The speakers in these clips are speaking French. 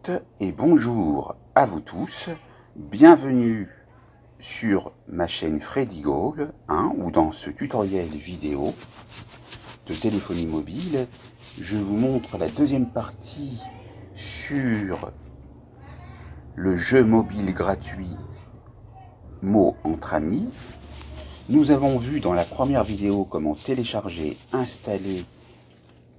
toutes et bonjour à vous tous, bienvenue sur ma chaîne Freddy Gall, où dans ce tutoriel vidéo de téléphonie mobile, je vous montre la deuxième partie sur le jeu mobile gratuit Mots entre amis. Nous avons vu dans la première vidéo comment télécharger, installer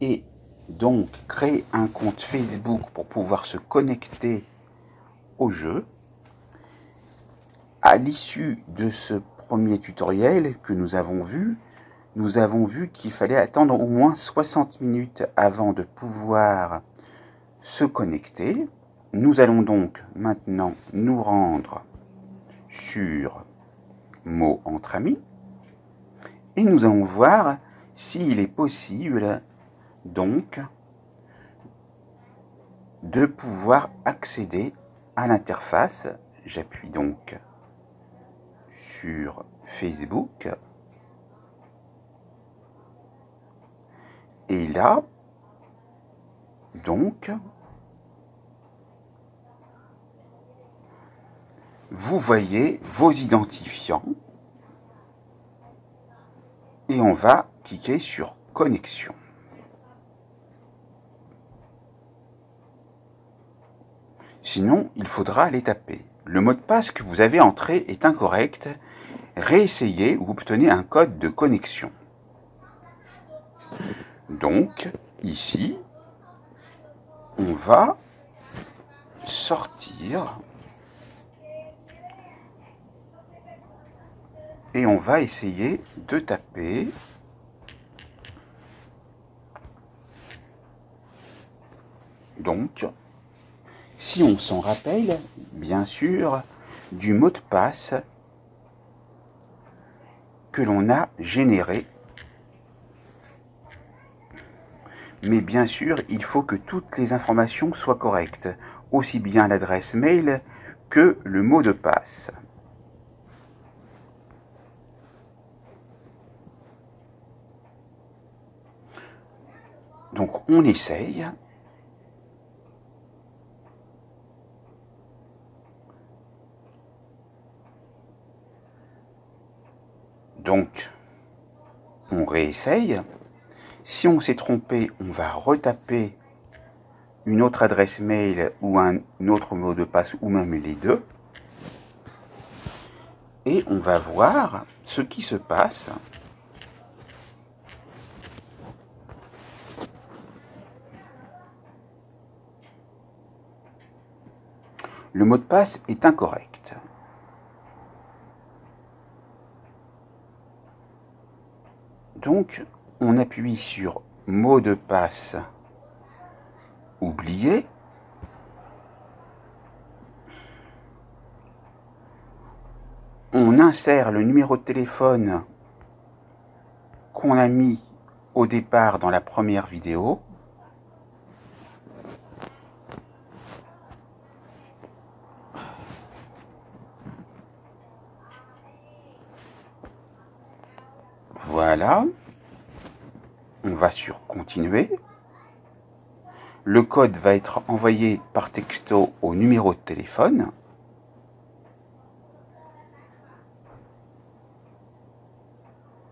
et donc créer un compte Facebook pour pouvoir se connecter au jeu. À l'issue de ce premier tutoriel que nous avons vu qu'il fallait attendre au moins 60 minutes avant de pouvoir se connecter. Nous allons donc maintenant nous rendre sur Mots entre amis et nous allons voir s'il est possible donc de pouvoir accéder à l'interface. J'appuie donc sur Facebook et là donc vous voyez vos identifiants et on va cliquer sur connexion. Sinon, il faudra les taper. Le mot de passe que vous avez entré est incorrect. Réessayez ou obtenez un code de connexion. Donc, ici, on va sortir et on va essayer de taper donc, si on s'en rappelle, bien sûr, du mot de passe que l'on a généré. Mais bien sûr, il faut que toutes les informations soient correctes, aussi bien l'adresse mail que le mot de passe. Donc on essaye. Donc on réessaye. Si on s'est trompé, on va retaper une autre adresse mail ou un autre mot de passe ou même les deux. Et on va voir ce qui se passe. Le mot de passe est incorrect. Donc, on appuie sur mot de passe oublié. On insère le numéro de téléphone qu'on a mis au départ dans la première vidéo. Voilà. On va sur continuer. Le code va être envoyé par texto au numéro de téléphone.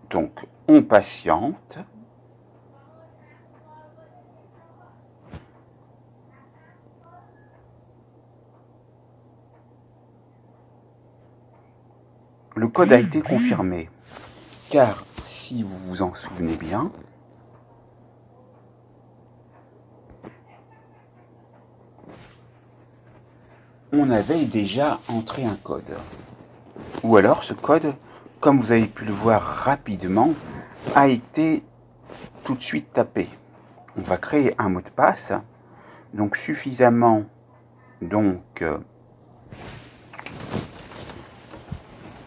Donc, on patiente. Le code a été confirmé, car si vous vous en souvenez bien, on avait déjà entré un code. Ou alors ce code, comme vous avez pu le voir rapidement, a été tout de suite tapé. On va créer un mot de passe, donc suffisamment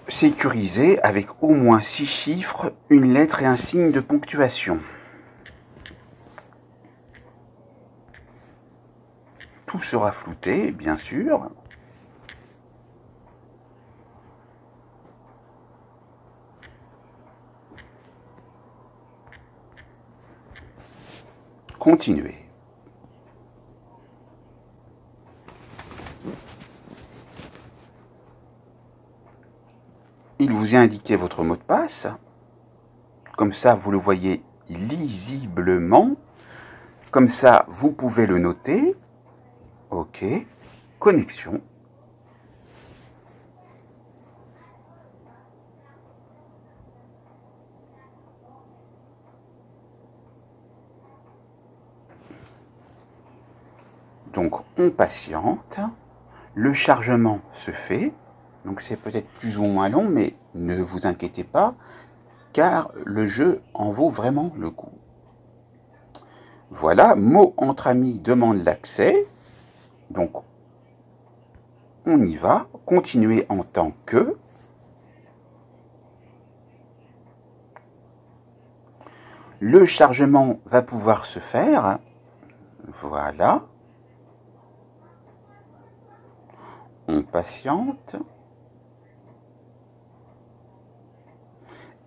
sécurisé avec au moins 6 chiffres, une lettre et un signe de ponctuation. Tout sera flouté, bien sûr. Continuer. il vous est indiqué votre mot de passe. Comme ça, vous le voyez lisiblement. Comme ça, vous pouvez le noter. OK. Connexion. Donc, on patiente. Le chargement se fait. Donc, c'est peut-être plus ou moins long, mais ne vous inquiétez pas, car le jeu en vaut vraiment le coup. Voilà, mot entre amis demande l'accès. Donc, on y va. Continuer en tant que. Le chargement va pouvoir se faire. Voilà. On patiente.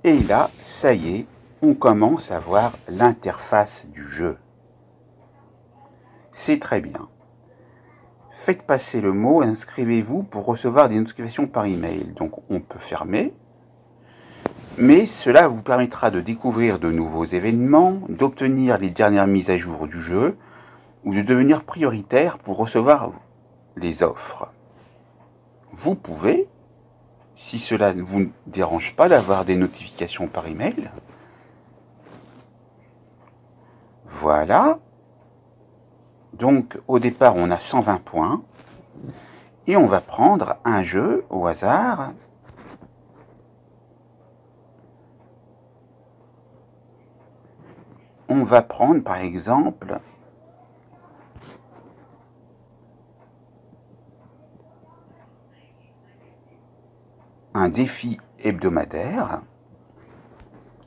Et là, ça y est, on commence à voir l'interface du jeu. C'est très bien. Faites passer le mot, inscrivez-vous pour recevoir des notifications par email. Donc on peut fermer. Mais cela vous permettra de découvrir de nouveaux événements, d'obtenir les dernières mises à jour du jeu, ou de devenir prioritaire pour recevoir les offres. Vous pouvez, si cela ne vous dérange pas d'avoir des notifications par email, voilà. Donc au départ on a 120 points et on va prendre un jeu au hasard. On va prendre par exemple un défi hebdomadaire,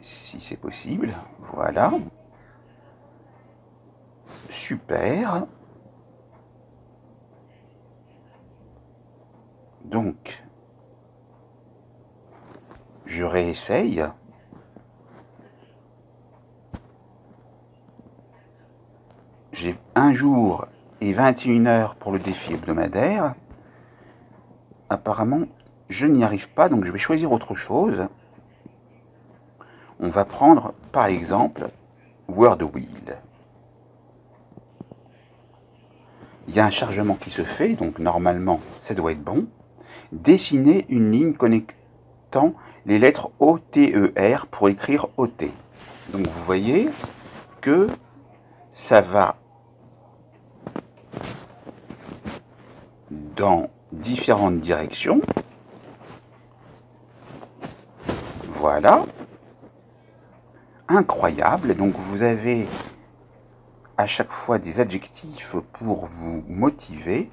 si c'est possible. Voilà. Super. Donc, je réessaye. J'ai 1 jour et 21 heures pour le défi hebdomadaire. Apparemment, je n'y arrive pas, donc je vais choisir autre chose. On va prendre, par exemple, Word Wheel. Il y a un chargement qui se fait, donc normalement, ça doit être bon. Dessiner une ligne connectant les lettres O, T, E, R pour écrire OT. Donc vous voyez que ça va dans différentes directions. Voilà. Incroyable. Donc vous avez à chaque fois des adjectifs pour vous motiver.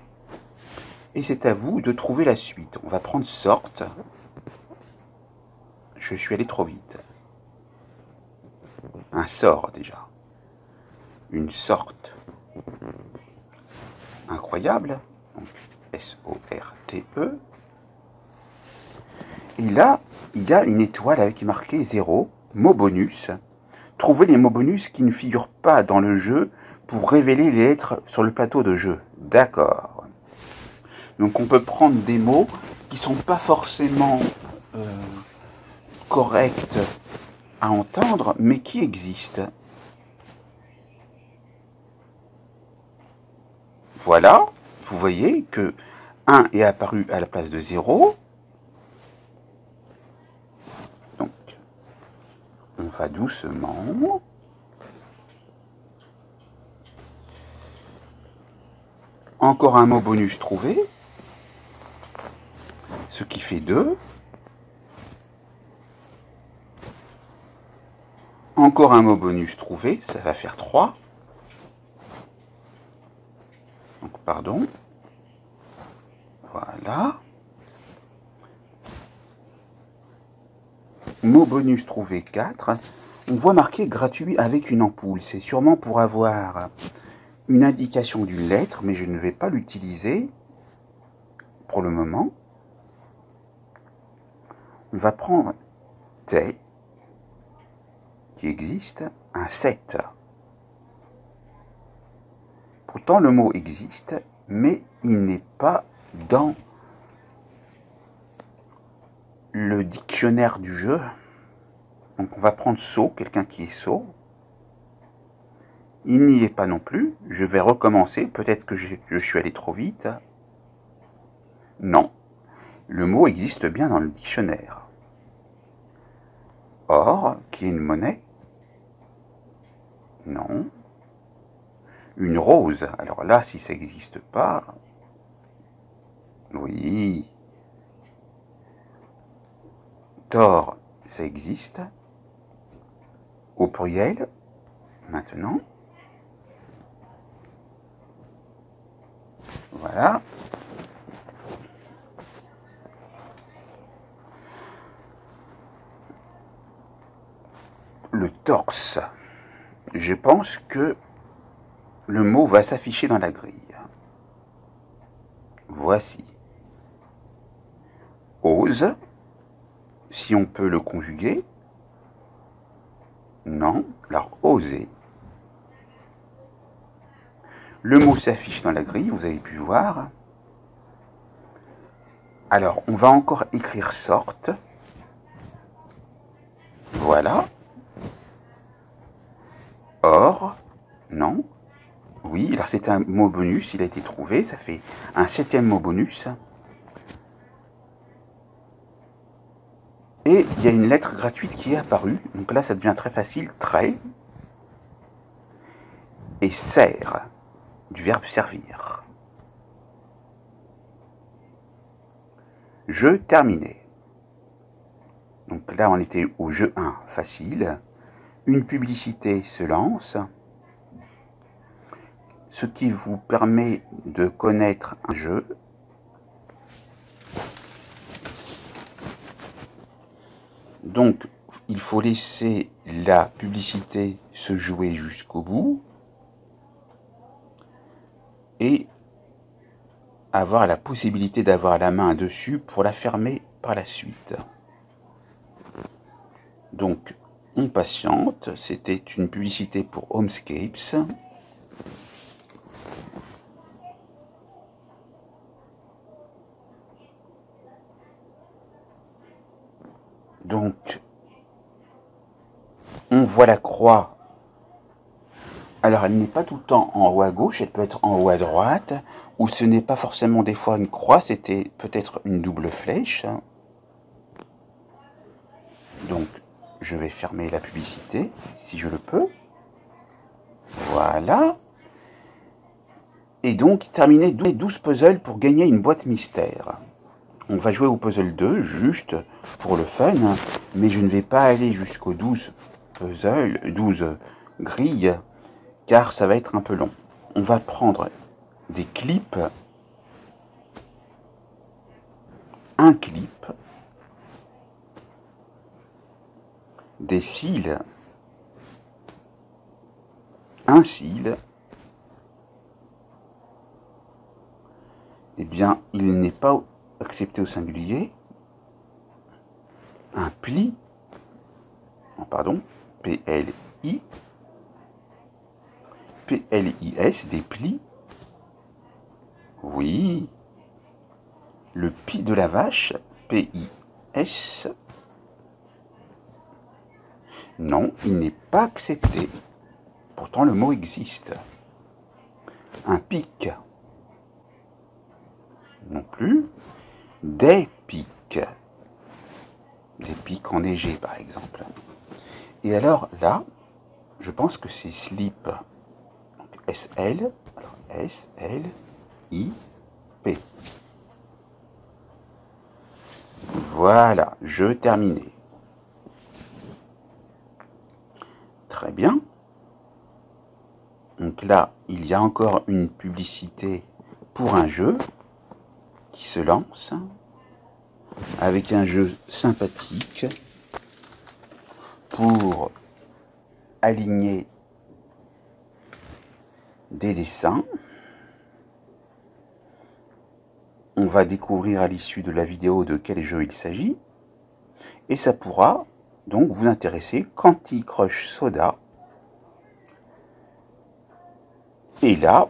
Et c'est à vous de trouver la suite. On va prendre sorte. Je suis allé trop vite. Un sort déjà. Une sorte. Incroyable. Donc S-O-R-T-E. Et là, il y a une étoile avec marqué 0, mot bonus. Trouvez les mots bonus qui ne figurent pas dans le jeu pour révéler les lettres sur le plateau de jeu. D'accord. Donc on peut prendre des mots qui ne sont pas forcément corrects à entendre, mais qui existent. Voilà, vous voyez que 1 est apparu à la place de 0. Donc, on va doucement. Encore un mot bonus trouvé, ce qui fait 2. Encore un mot bonus trouvé, ça va faire 3. Donc, pardon. Voilà. Mot bonus trouvé 4. On voit marqué gratuit avec une ampoule. C'est sûrement pour avoir une indication d'une lettre, mais je ne vais pas l'utiliser pour le moment. On va prendre T, qui existe, un 7. Pourtant, le mot existe, mais il n'est pas dans le dictionnaire du jeu. Donc on va prendre sot, quelqu'un qui est sot. Il n'y est pas non plus. Je vais recommencer. Peut-être que je suis allé trop vite. Non. Le mot existe bien dans le dictionnaire. Or, qui est une monnaie? Non. Une rose. Alors là, si ça n'existe pas... Oui. Tort, ça existe. Au pluriel. Maintenant. Voilà. Le torse. Je pense que le mot va s'afficher dans la grille. Voici. Ose. Si on peut le conjuguer. Non. Alors, oser. Le mot s'affiche dans la grille, vous avez pu voir. Alors, on va encore écrire sorte. Voilà. Or, non. Oui, alors c'est un mot bonus, il a été trouvé, ça fait un 7e mot bonus. Et il y a une lettre gratuite qui est apparue, donc là ça devient très facile, trait. Et sert, du verbe servir. Jeu terminé. Donc là on était au jeu 1, facile. Une publicité se lance, ce qui vous permet de connaître un jeu. Donc, il faut laisser la publicité se jouer jusqu'au bout et avoir la possibilité d'avoir la main dessus pour la fermer par la suite. Donc, on patiente. C'était une publicité pour Homescapes. Donc, on voit la croix. Alors, elle n'est pas tout le temps en haut à gauche, elle peut être en haut à droite, ou ce n'est pas forcément des fois une croix, c'était peut-être une double flèche. Donc, je vais fermer la publicité, si je le peux. Voilà. Et donc, terminer 12 puzzles pour gagner une boîte mystère. On va jouer au puzzle 2, juste pour le fun, mais je ne vais pas aller jusqu'aux 12 puzzles, 12 grilles, car ça va être un peu long. On va prendre des clips, un clip, des cils, un cil. Eh bien, il n'est pas accepté au singulier. Un pli, pardon, P-L-I, P-L-I-S, des plis. Oui. Le pis de la vache, P-I-S. Non, il n'est pas accepté. Pourtant, le mot existe. Un pic. Non plus. Des pics. Des pics enneigés, par exemple. Et alors, là, je pense que c'est slip. Donc, S-L. Alors, S-L-I-P. Voilà, jeu terminé. Très bien. Donc là, il y a encore une publicité pour un jeu qui se lance avec un jeu sympathique pour aligner des dessins. On va découvrir à l'issue de la vidéo de quel jeu il s'agit et ça pourra donc vous intéresser. Candy Crush Soda. Et là,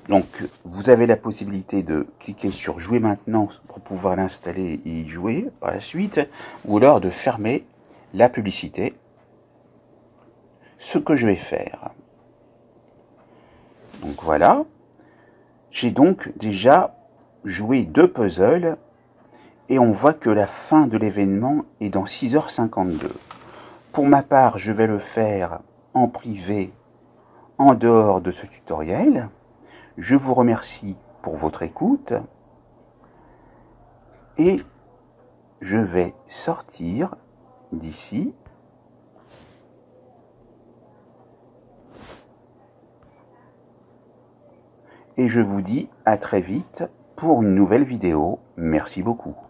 Donc, vous avez la possibilité de cliquer sur jouer maintenant pour pouvoir l'installer et y jouer par la suite, ou alors de fermer la publicité, ce que je vais faire. Donc voilà, j'ai donc déjà joué 2 puzzles et on voit que la fin de l'événement est dans 6h52. Pour ma part, je vais le faire en privé, en dehors de ce tutoriel. Je vous remercie pour votre écoute et je vais sortir d'ici et je vous dis à très vite pour une nouvelle vidéo. Merci beaucoup.